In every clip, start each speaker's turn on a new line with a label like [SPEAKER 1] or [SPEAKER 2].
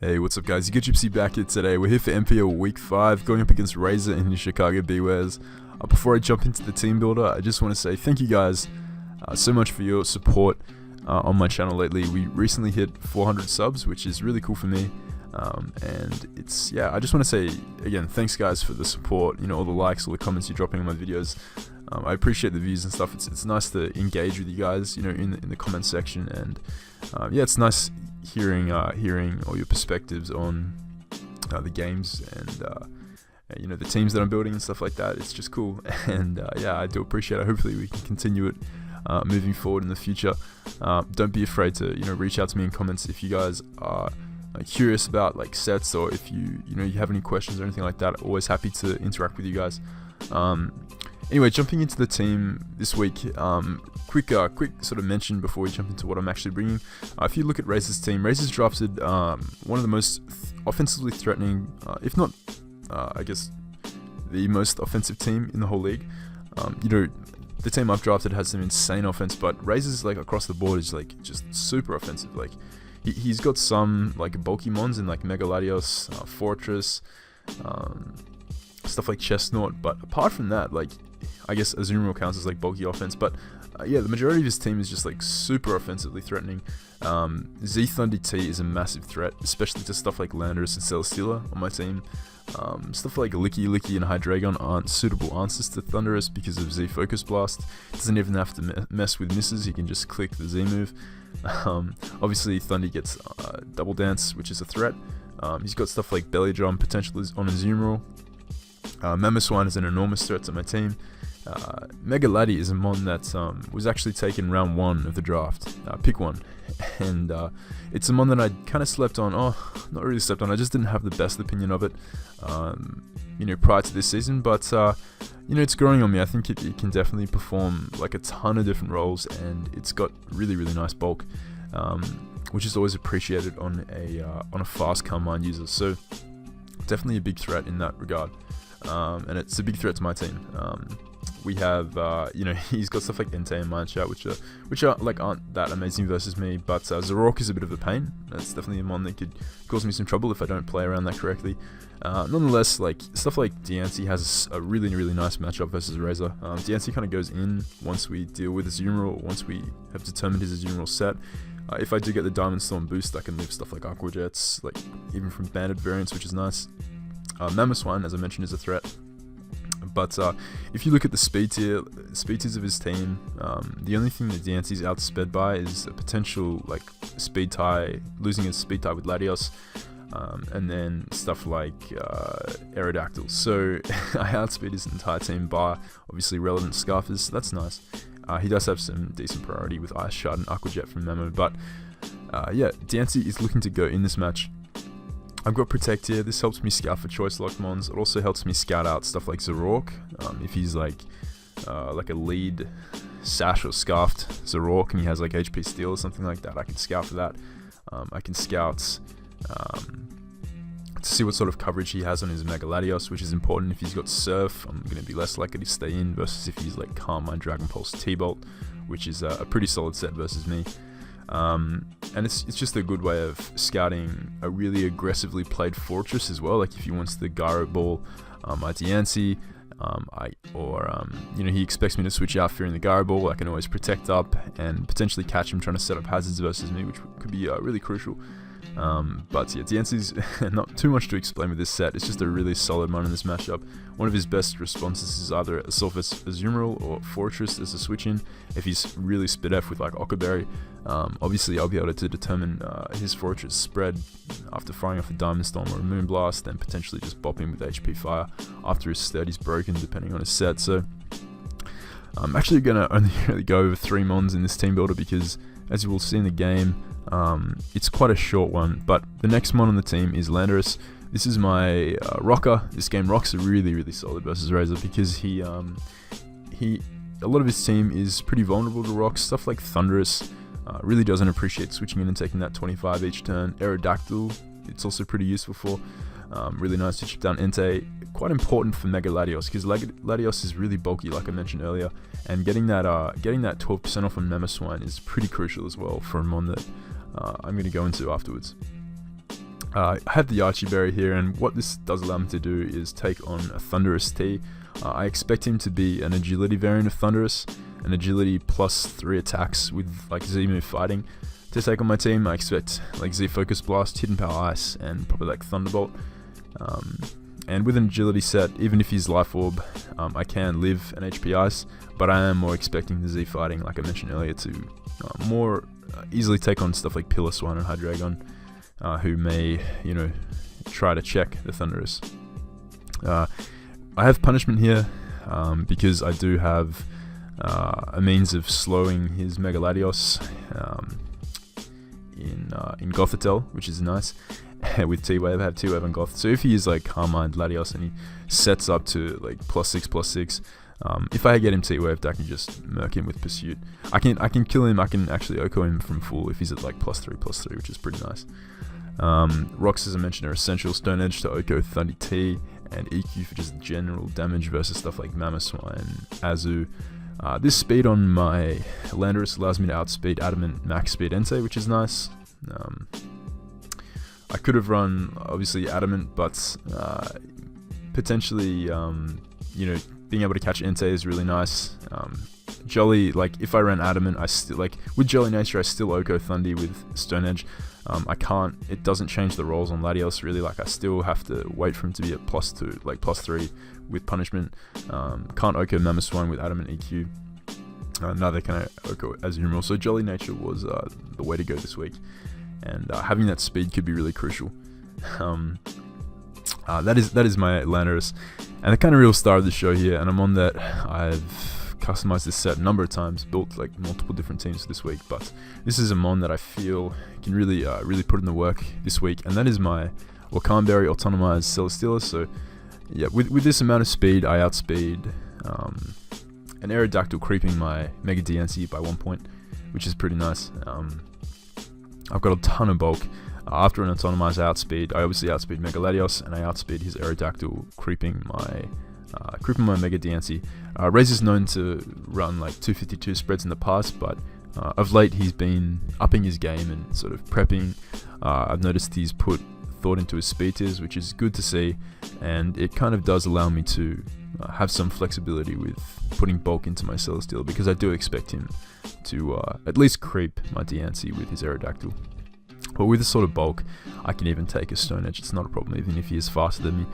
[SPEAKER 1] Hey, what's up guys, you get Gypsy back here today. We're here for NPL Week 5, going up against Razor in the Chicago Bewears. Before I jump into the team builder, I just want to say thank you guys so much for your support on my channel lately. We recently hit 400 subs, which is really cool for me. And it's, I just want to say again, thanks guys for the support, all the likes, all the comments you're dropping on my videos. I appreciate the views and stuff. It's nice to engage with you guys, in the comment section, and it's nice hearing all your perspectives on the games and the teams that I'm building and stuff like that. It's just cool, and I do appreciate it. Hopefully we can continue it moving forward in the future. Don't be afraid to reach out to me in comments if you guys are curious about sets, or if you have any questions or anything like that. Always happy to interact with you guys. Anyway, jumping into the team this week, quick sort of mention before we jump into what I'm actually bringing. If you look at Razor's team, Razor's drafted one of the most offensively threatening, if not, I guess, the most offensive team in the whole league. The team I've drafted has some insane offense, but Razor's across the board is just super offensive. He's got some bulky mons in Megaladios, Fortress, stuff like Chestnut, but apart from that, I guess Azumarill counts as bulky offense, but the majority of his team is just super offensively threatening. Z Thunder T is a massive threat, especially to stuff like Landorus and Celesteela on my team. Stuff like Licky and Hydreigon aren't suitable answers to Thundurus because of Z Focus Blast. Doesn't even have to mess with misses, he can just click the Z move. Obviously Thunder gets Double Dance, which is a threat. He's got stuff like Belly Drum potential on Azumarill. Mamoswine is an enormous threat to my team. Megaladi is a mon that was actually taken round 1 of the draft, pick 1, and it's a mon that I kind of slept on. Not really slept on, I just didn't have the best opinion of it prior to this season, but it's growing on me. I think it can definitely perform a ton of different roles, and it's got really nice bulk, which is always appreciated on a fast Carmine user, so definitely a big threat in that regard. And it's a big threat to my team. We have, he's got stuff like Entei and Mindshot, which aren't that amazing versus me, but Zorok is a bit of a pain. That's definitely a mon that could cause me some trouble if I don't play around that correctly. Nonetheless, stuff like Diancie has a really nice matchup versus Razor. Diancie kind of goes in once we deal with Azumarill, once we have determined his Azumarill set. If I do get the Diamond Storm boost, I can live stuff like Aqua Jets, even from banded variants, which is nice. Mamoswine, as I mentioned, is a threat. But if you look at the speed tiers of his team, the only thing that Diancie's outsped by is a potential speed tie, losing his speed tie with Latios, and then stuff like Aerodactyl. So I outspeed his entire team by obviously relevant Scarfers, so that's nice. He does have some decent priority with Ice Shard and Aqua Jet from Memo, but Diancie is looking to go in this match. I've got Protect here. This helps me scout for choice locked mons. It also helps me scout out stuff like Zorok. If he's a lead Sash or Scarfed Zorok and he has HP Steel or something like that, I can scout for that. I can scout to see what sort of coverage he has on his Megaladios, which is important. If he's got Surf, I'm going to be less likely to stay in versus if he's Carmine Dragon Pulse T-Bolt, which is a pretty solid set versus me. And it's just a good way of scouting a really aggressively played Fortress as well. If he wants the Gyro Ball my Diancie, he expects me to switch out fearing the Gyro Ball, I can always protect up and potentially catch him trying to set up hazards versus me, which could be really crucial. Diancie's not too much to explain with this set. It's just a really solid mon in this matchup. One of his best responses is either Assault Azumarill or Fortress as a switch in. If he's really spit F with Ockerberry, obviously I'll be able to determine his Fortress spread after firing off a Diamond Storm or a Moonblast, then potentially just bop him with HP Fire after his sturdy's broken, depending on his set. So I'm actually going to only really go over 3 mons in this team builder because, as you will see in the game, it's quite a short one. But the next mon on the team is Landorus. This is my rocker. This game rocks are really solid versus Razor because a lot of his team is pretty vulnerable to rocks. Stuff like Thundurus really doesn't appreciate switching in and taking that 25 each turn. Aerodactyl, it's also pretty useful for. Really nice to chip down Entei. Quite important for Megaladios because Latios is really bulky, like I mentioned earlier, and getting that 12% off on Mamoswine is pretty crucial as well for a mon that I'm going to go into afterwards. I have the Archie Berry here, and what this does allow me to do is take on a Thunderous T. I expect him to be an agility variant of Thunderous, an agility plus 3 attacks with like Z move fighting. To take on my team, I expect like Z Focus Blast, Hidden Power Ice, and probably like Thunderbolt. And with an agility set, even if he's Life Orb, I can live an HP Ice, but I am more expecting the Z fighting, like I mentioned earlier, to more easily take on stuff like Pillar Swan and Hydreigon, who may, try to check the Thunderous. I have Punishment here because I do have a means of slowing his Mega Latios in Gothitelle, which is nice. With T-Wave, I have T-Wave and Goth. So if he is like Carmine Latios and he sets up to like +6/+6, if I get him T-Waved, I can just murk him with Pursuit. I can kill him. I can actually Oko him from full if he's at like +3/+3, which is pretty nice. Rocks, as I mentioned, are essential. Stone Edge to Oko Thundy T, and EQ for just general damage versus stuff like Mamoswine, Azu. This speed on my Landorus allows me to outspeed Adamant max speed Entei, which is nice. I could have run, obviously, Adamant, but potentially, being able to catch Entei is really nice. Jolly, like, if I ran Adamant, I still, like, with Jolly Nature, I still Oko Thundy with Stone Edge. I can't, it doesn't change the rolls on Latios, really. Like, I still have to wait for him to be at +2, like, +3 with Punishment. Can't Oko Mamoswine with Adamant EQ. Neither can I Oko Azumarill. So Jolly Nature was the way to go this week. And having that speed could be really crucial. That is my Landorus, and the kind of real star of the show here. And I'm on that. I've customized this set a number of times, built like multiple different teams this week. But this is a mon that I feel can really put in the work this week, and that is my Wakanberry Autonomized Celesteela. So yeah, with this amount of speed, I outspeed an Aerodactyl creeping my Mega DNC by 1 point, which is pretty nice. I've got a ton of bulk. After an Autonomized outspeed, I obviously outspeed Mega Latios, and I outspeed his Aerodactyl, creeping my Mega DNC. Razor's known to run like 252 spreads in the past, but of late he's been upping his game and sort of prepping. I've noticed he's put thought into his speed tiers, which is good to see, and it kind of does allow me to have some flexibility with putting bulk into my Celesteela, because I do expect him to at least creep my DNC with his Aerodactyl. But with this sort of bulk, I can even take a Stone Edge. It's not a problem, even if he is faster than me.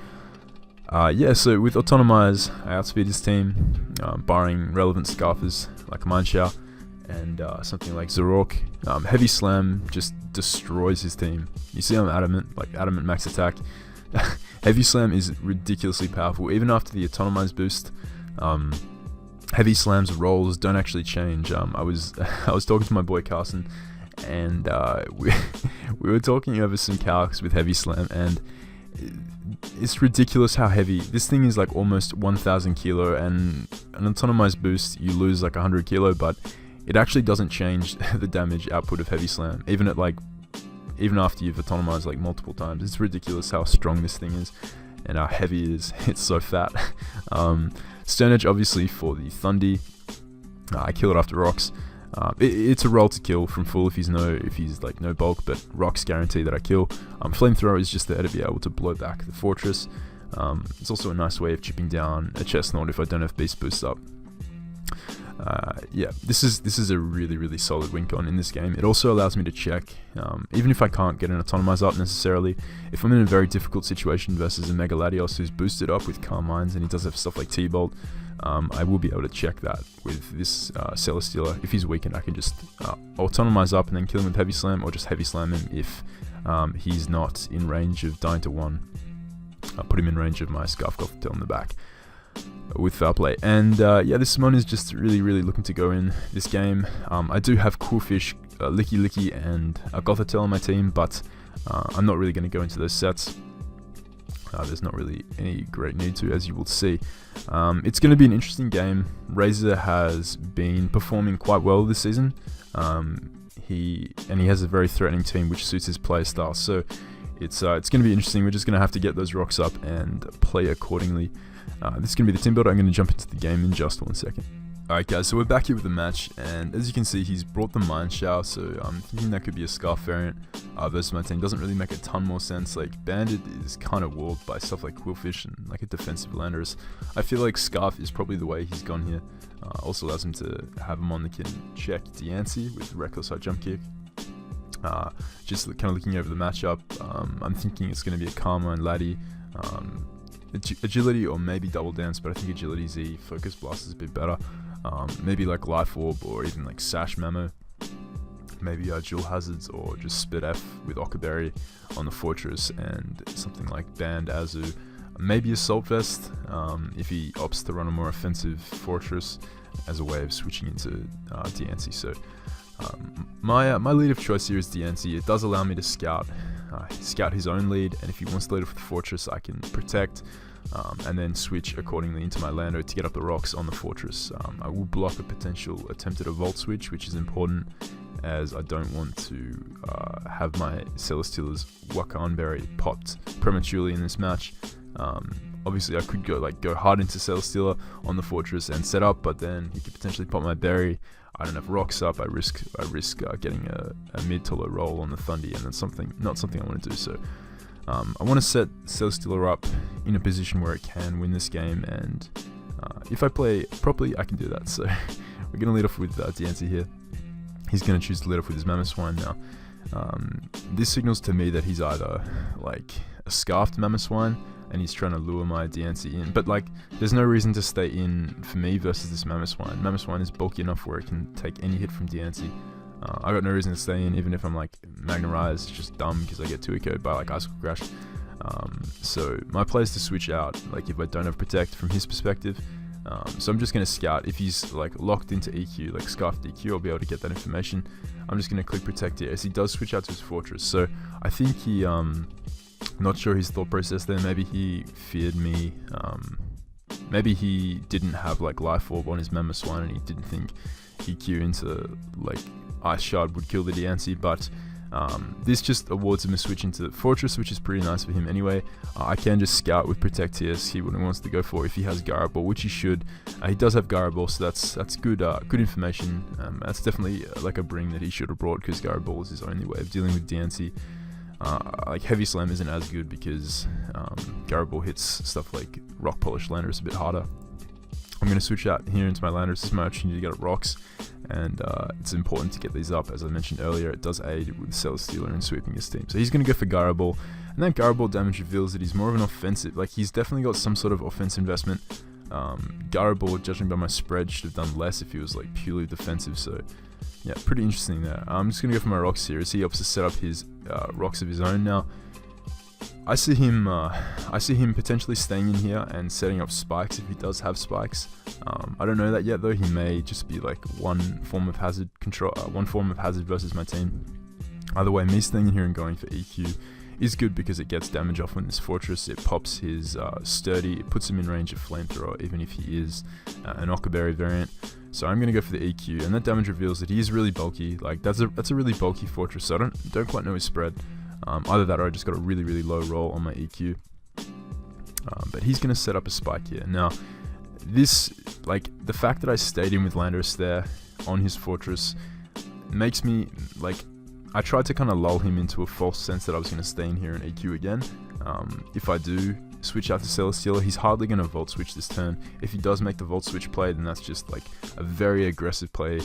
[SPEAKER 1] So with Autonomize, I outspeed his team, barring relevant Scarfers like Mineshower and something like Zorok. Heavy Slam just destroys his team. You see I'm Adamant, like Adamant max attack. Heavy Slam is ridiculously powerful, even after the Autonomize boost. Heavy Slam's rolls don't actually change. I was talking to my boy Carson, and we were talking over some calcs with Heavy Slam, and it's ridiculous how heavy this thing is. Like almost 1,000 kilo, and an Autonomized boost you lose like 100 kilo, but it actually doesn't change the damage output of Heavy Slam, even after you've Autonomized like multiple times. It's ridiculous how strong this thing is and how heavy it is. It's so fat. Stone Edge obviously for the Thundy. I kill it after Rocks. It's a roll to kill from full if he's like no bulk, but Rocks guarantee that I kill. Flamethrower is just there to be able to blow back the Fortress. It's also a nice way of chipping down a Chestnut if I don't have Beast Boost up. This is a really solid win con in this game. It also allows me to check, even if I can't get an Autonomize up necessarily. If I'm in a very difficult situation versus a Mega Latios who's boosted up with Carmines and he does have stuff like T-Bolt, I will be able to check that with this Celesteela. If he's weakened, I can just Autonomize up and then kill him with Heavy Slam, or just Heavy Slam him if he's not in range of dying to 1. I'll put him in range of my Scarf Gothitelle in the back with Foul Play. And this Simone is just really looking to go in this game. I do have Coolfish, Licky, and Gothitelle on my team, but I'm not really going to go into those sets. There's not really any great need to, as you will see. It's going to be an interesting game. Razor has been performing quite well this season. He has a very threatening team which suits his play style. So it's going to be interesting. We're just going to have to get those rocks up and play accordingly. This is going to be the Teambuilder. I'm going to jump into the game in just 1 second. Alright guys, so we're back here with the match, and as you can see, he's brought the Mine Shower, so I'm thinking that could be a Scarf variant versus my team. Doesn't really make a ton more sense. Like, Bandit is kind of walled by stuff like Quillfish and like a defensive Landorus. I feel like Scarf is probably the way he's gone here. Also allows him to have him on that can check Diancie with Reckless High Jump Kick. Just kind of looking over the matchup, I'm thinking it's going to be a Karma and Laddie. Agility or maybe Double Dance, but I think Agility Z, Focus Blast is a bit better. Maybe like Life Orb or even like Sash Memo. Maybe Dual Hazards or just Spit F with Okaberry on the Fortress and something like Band Azu. Maybe Assault Vest if he opts to run a more offensive Fortress as a way of switching into Diancie. So my lead of choice here is Diancie. It does allow me to scout his own lead, and if he wants to lead with the Fortress, I can protect and then switch accordingly into my Lando to get up the rocks on the Fortress. I will block a potential attempt at a Volt Switch, which is important as I don't want to have my Celesteela's Wakanberry popped prematurely in this match. Obviously I could go hard into Celesteela on the Fortress and set up, but then he could potentially pop my berry. I don't have rocks up. I risk getting a mid to low roll on the Thundy, and that's not something I want to do. So I want to set Celesteela up in a position where it can win this game, and if I play properly, I can do that. So we're going to lead off with Diancie here. He's going to choose to lead off with his Mamoswine now. This signals to me that he's either like a Scarfed Mamoswine and he's trying to lure my Diancie in, but like there's no reason to stay in for me versus this Mamoswine. Mamoswine is bulky enough where it can take any hit from Diancie. I got no reason to stay in, even if I'm like Magna Rise. It's just dumb because I get 2 echoed by like Icicle Crash. So my play is to switch out, like if I don't have Protect from his perspective. So I'm just going to scout. If he's like locked into EQ, like Scarfed EQ, I'll be able to get that information. I'm just going to click Protect here as he does switch out to his Fortress. So I think he, not sure his thought process there. Maybe he feared me. Maybe he didn't have like Life Orb on his Mamoswine and he didn't think EQ into like Ice Shard would kill the Diancie, but this just awards him a switch into the Fortress, which is pretty nice for him anyway. I can just scout with Protect here, see what he wants to go for if he has Garaball, which he should. He does have Garaball, so that's good good information. That's definitely like a bring that he should have brought, because Garaball is his only way of dealing with Diancie. Like Heavy Slam isn't as good because Garaball hits stuff like Rock Polish Landorus a bit harder. I'm going to switch out here into my Landorus. This is my opportunity to get up rocks, and it's important to get these up. As I mentioned earlier, it does aid with Celesteela and sweeping his team. So he's going to go for Garaball, and that Garaball damage reveals that he's more of an offensive, like he's definitely got some sort of offense investment. Garaball, judging by my spread, should have done less if he was like purely defensive. So yeah, pretty interesting there. I'm just going to go for my rocks here as he opts to set up his rocks of his own now. I see him potentially staying in here and setting up spikes if he does have spikes. I don't know that yet though. He may just be like one form of hazard versus my team. Either way, me staying in here and going for EQ is good because it gets damage off on this Fortress. It pops his Sturdy, it puts him in range of Flamethrower even if he is an Okaberry variant. So I'm going to go for the EQ, and that damage reveals that he is really bulky. Like that's a really bulky Fortress, so I don't quite know his spread. Either that or I just got a really, really low roll on my EQ. But he's going to set up a spike here. Now, this, like, the fact that I stayed in with Landorus there on his Fortress makes me, like, I tried to kind of lull him into a false sense that I was going to stay in here and EQ again. If I do switch out to Celesteela, he's hardly going to Volt Switch this turn. If he does make the Volt Switch play, then that's just, like, a very aggressive play.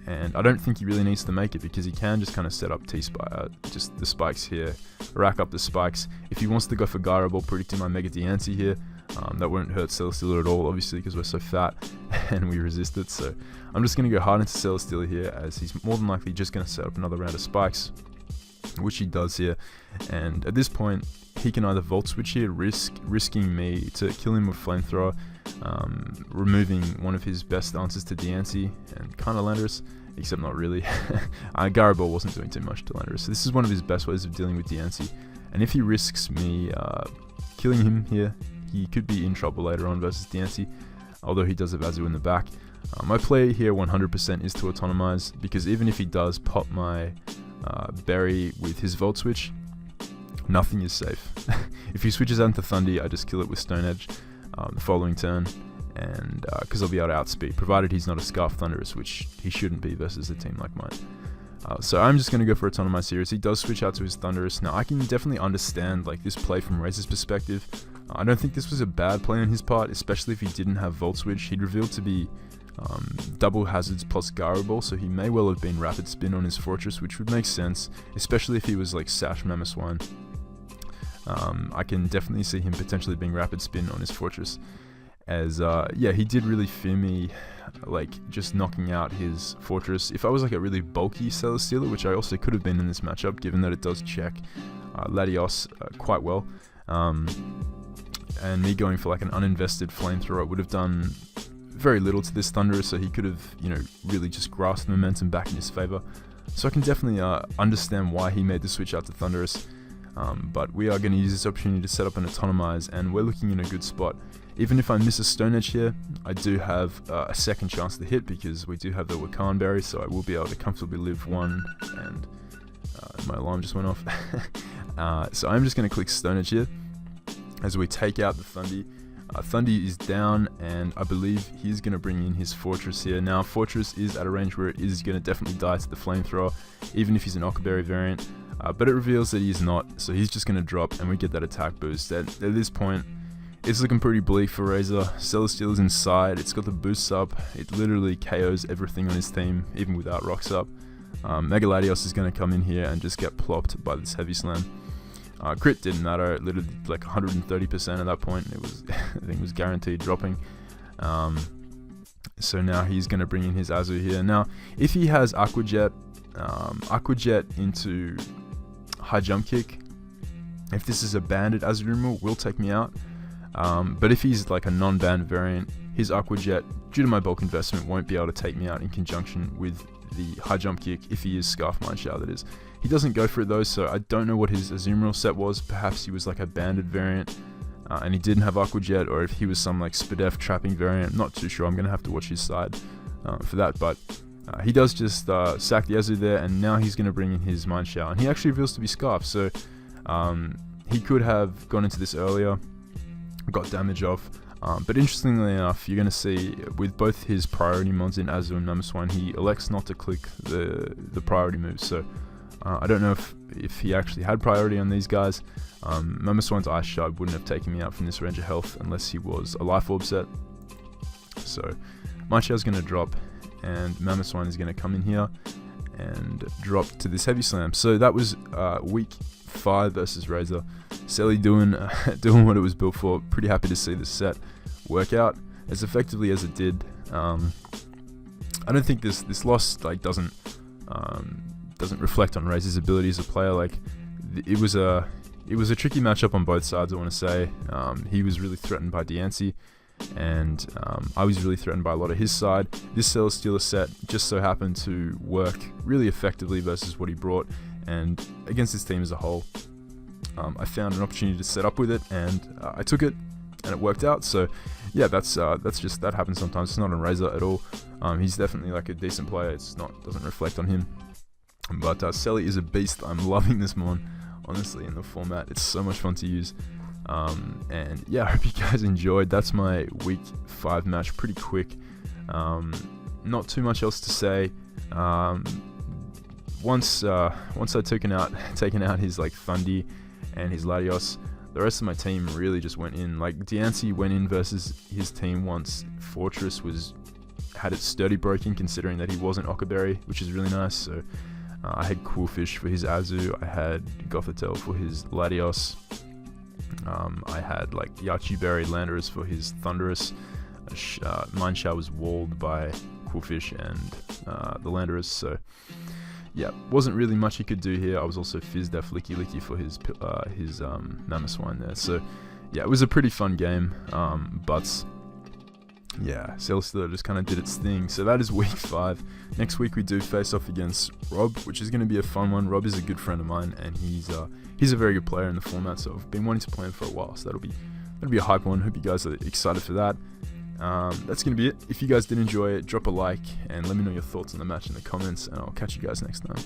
[SPEAKER 1] And I don't think he really needs to make it because he can just kind of set up just the spikes here, rack up the spikes. If he wants to go for Garaball, predicting my Mega Diancie here, that won't hurt Celesteela at all, obviously, because we're so fat and we resist it. So I'm just going to go hard into Celesteela here, as he's more than likely just going to set up another round of spikes, which he does here. And at this point, he can either Volt Switch here, risking me to kill him with Flamethrower, removing one of his best answers to Diancie and kind of Landorus, except not really. Garaball wasn't doing too much to Landorus, so this is one of his best ways of dealing with Diancie. And if he risks me killing him here, he could be in trouble later on versus Diancie, although he does have Azu in the back. My play here 100% is to autonomize, because even if he does pop my berry with his Volt Switch, nothing is safe. If he switches out into Thundy, I just kill it with Stone Edge the following turn, and because I'll be able to outspeed, provided he's not a Scarf Thunderous, which he shouldn't be versus a team like mine. So I'm just going to go for a ton of my series. He does switch out to his Thunderous. Now, I can definitely understand like this play from Razor's perspective. I don't think this was a bad play on his part, especially if he didn't have Volt Switch. He'd revealed to be double hazards plus Gyro Ball, so he may well have been Rapid Spin on his Fortress, which would make sense, especially if he was like Sash Mamoswine. I can definitely see him potentially being Rapid Spin on his Fortress, as yeah, he did really fear me, like just knocking out his Fortress. If I was like a really bulky Celestealer, which I also could have been in this matchup, given that it does check Latios quite well, and me going for like an uninvested Flamethrower would have done very little to this Thunderous, so he could have, you know, really just grasped the momentum back in his favor. So I can definitely understand why he made the switch out to Thunderous. But we are going to use this opportunity to set up an Autonomize, and we're looking in a good spot. Even if I miss a Stone Edge here, I do have a second chance to hit because we do have the Wakan Berry, so I will be able to comfortably live one, and my alarm just went off. So I'm just going to click Stone Edge here as we take out the Thundy. Thundy is down, and I believe he's going to bring in his Fortress here. Now, Fortress is at a range where it is going to definitely die to the Flamethrower, even if he's an Ockerberry variant. But it reveals that he's not, so he's just going to drop, and we get that attack boost. At this point, it's looking pretty bleak for Razor. Celesteela's inside, it's got the boosts up, it literally KOs everything on his team, even without rocks up. Mega Latios is going to come in here and just get plopped by this Heavy Slam. Crit didn't matter, it literally like 130% at that point. It was, I think it was guaranteed dropping. So now he's going to bring in his Azu here. Now, if he has Aqua Jet into High Jump Kick, if this is a banded Azurimal, will take me out. But if he's like a non-banned variant, his Aqua Jet, due to my bulk investment, won't be able to take me out in conjunction with the High Jump Kick if he is Scarf Mine Shower, that is. He doesn't go for it though, so I don't know what his Azumarill set was. Perhaps he was like a banded variant, and he didn't have Aqua Jet, or if he was some like Spadef trapping variant. Not too sure, I'm going to have to watch his side for that, but he does just sack the Azu there, and now he's going to bring in his Mine Shower, and he actually reveals to be Scarf, so he could have gone into this earlier, got damage off, but interestingly enough, you're going to see with both his priority mods in Azu and Mamoswine, he elects not to click the priority moves, so I don't know if he actually had priority on these guys. Mamoswine's Ice Shard wouldn't have taken me out from this range of health unless he was a Life Orb set, so Mine Shower's going to drop, and Mamoswine is going to come in here and drop to this Heavy Slam. So that was week 5 versus Razor. Selly doing what it was built for. Pretty happy to see this set work out as effectively as it did. I don't think this loss like doesn't reflect on Razor's ability as a player. Like it was a tricky matchup on both sides, I want to say. He was really threatened by Diancie, and I was really threatened by a lot of his side. This Celesteela set just so happened to work really effectively versus what he brought, and against his team as a whole. I found an opportunity to set up with it, and I took it, and it worked out. So yeah, that's just, that happens sometimes. It's not on Razor at all. He's definitely like a decent player. It's not, doesn't reflect on him. But Selly is a beast. I'm loving this mon, honestly, in the format. It's so much fun to use. And yeah, I hope you guys enjoyed. That's my week 5 match, pretty quick. Not too much else to say. Once I'd taken out his like Thundy and his Latios, the rest of my team really just went in. Like Diancie went in versus his team once Fortress had its sturdy broken, considering that he wasn't Ockerberry, which is really nice. So I had Coolfish for his Azu, I had Gothitelle for his Latios, I had like Yachi Berry Landorus for his Thunderous. Mine Shower was walled by Coolfish and the Landorus, so yeah, wasn't really much he could do here. I was also Fizdef Licky Licky for his Mamoswine there, so yeah, it was a pretty fun game, but yeah, Celesteela just kind of did its thing. So that is week 5. Next week we do face off against Rob, which is going to be a fun one. Rob is a good friend of mine, and he's a very good player in the format, so I've been wanting to play him for a while, so that'll be a hype one. Hope you guys are excited for that. That's going to be it. If you guys did enjoy it, drop a like and let me know your thoughts on the match in the comments, and I'll catch you guys next time.